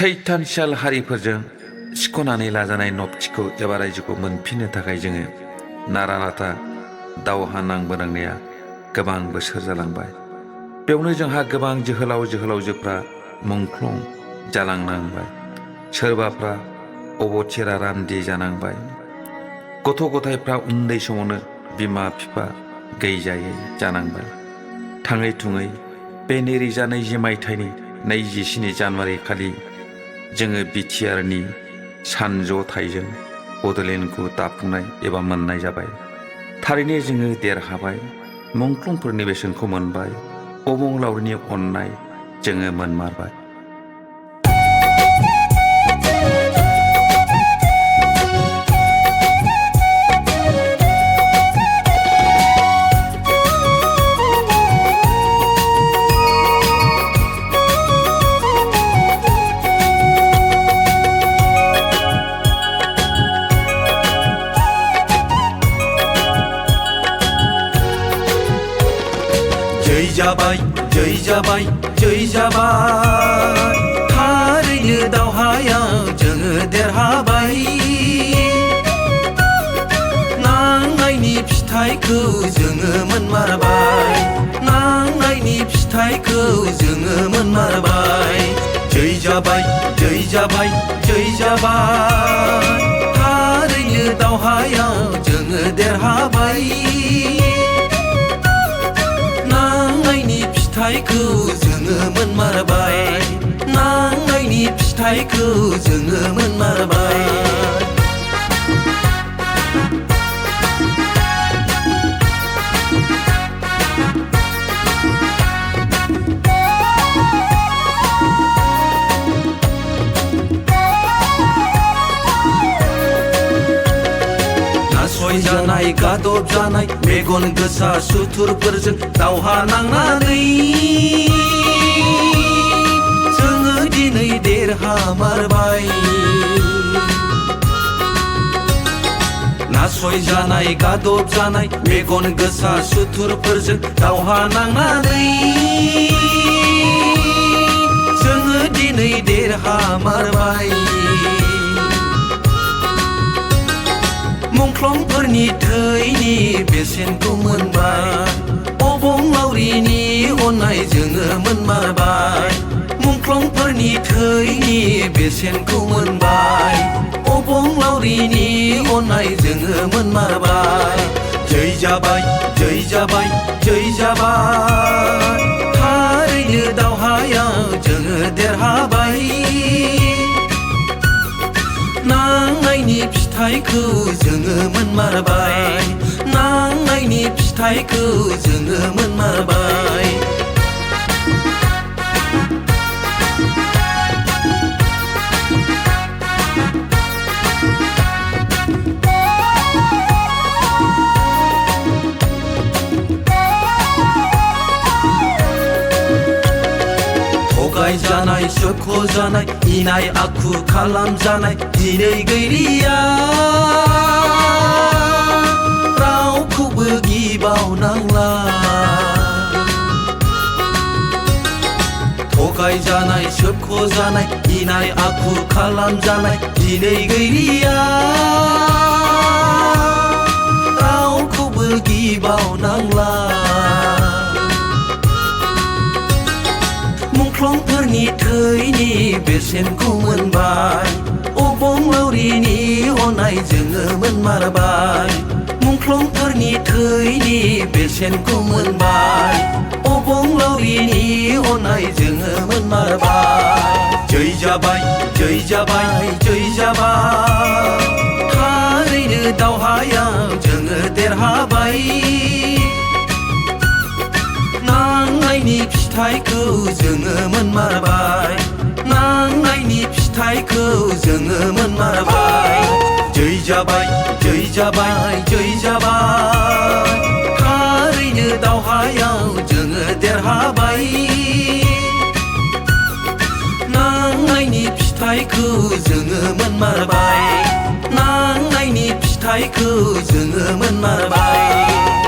सैतानसियाल हारिफोरजों सिख'नानै लाजानाय नबथिखौ एबा रायजोखौ मोनफिननो थाखाय जोङो नारा नाथा दावहा नांबोनांनाया गोबां बोसोर जालांबाय। बेयावनो जोंहा गोबां जोहोलाव जोहोलावजोफ्रा मुंख्लं जालांनांबाय। सोरबाफ्रा अबथिरा रान्दि जानांबाय। गथ' गथायफ्रा उन्दै समावनो बिमा बिफा गैजायै जानांबाय। थाङै थुङै बे 2020 मायथाइनि 27 जानुवारि खालि जोङो बिटिआरनि सानज'थाइजों बड'लेण्डखौ दाफुंनाय एबा मोननाय जाबाय। थारैनो जोङो देरहाबाय। मुंख्लंफोरनि बेसेनखौ मोनबाय। अबंलावरिनि अननाय जोङो मोनमारबाय। जै जाबाय जै जाबाय जै जाबाय, थारैनो दावहायाव जोङो देरहाबाय। नांनायनि फिथाइखौ जोङो मोनमारबाय। नांनायनि फिथाइखौ जोङो मोनमारबाय। जै जाबाय जै जाबाय जै जाबाय, थारैनो दावहायाव जोङो देरहाबाय। फिथाइखौ जोङो मोनमारबाय। नांनायनि फिथाइखौ जोङो मोनमारबाय। नासयजानाय गादब जानाय मेगन गोसा सुथुरफोरजों दावहा नांनानै जोङो दिनै देरहामारबाय। नासयजानाय गादब जानाय मेगन गोसा सुथुरफोरजों दावहा नांनानै जोङो दिनै देरहामारबाय। मुंख्लंफोरनि थैनि बेसेनखौ मोनबाय। अबंलावरिनि अननाय जोङो मोनमारबाय। मुंख्लंफोरनि थैनि बेसेनखौ मोनबाय। अबंलावरिनि अननाय जोङो मोनमारबाय। जै जाबाय जै जाबाय जै जाबाय, थारैनो दावहायाव जोङो देरहाबाय। नांनायनि फिथाइखौ जोङो मोनमारबाय। नांनायनि फिथाइखौ जोङो मोनमारबाय। थगायजानाय सोबख'जानाय इनाय आखु खालामजानाय दिनै गैलिया। रावखौबो गिबावनांला। थगायजानाय सोबख'जानाय इनाय आखु खालामजानाय दिनै गैलिया। रावखौबो गिबावनांला। मुंख्लंफोरनि थैनि बेसेनखौ मोनबाय। अबंलावरिनि अननाय जोङो मोनमारबाय। मुंख्लंफोरनि थैनि बेसेनखौ मोनबाय। अबंलावरिनि अननाय जोङो मोनमारबाय। जै जाबाय जै जाबाय जै जाबाय, थारैनो दावहायाव जोङो देरहाबाय। नांनायनि फिथाइखौ जोङो मोनमारबाय। नांनायनि फिथाइखौ जोङो मोनमारबाय। जै जाबाय जै जाबाय जै जाबाय, थारैनो दावहायाव जोङो देरहाबाय। नांनायनि फिथाइखौ जोङो मोनमारबाय। नांनायनि फिथाइखौ जोङो मोनमारबाय।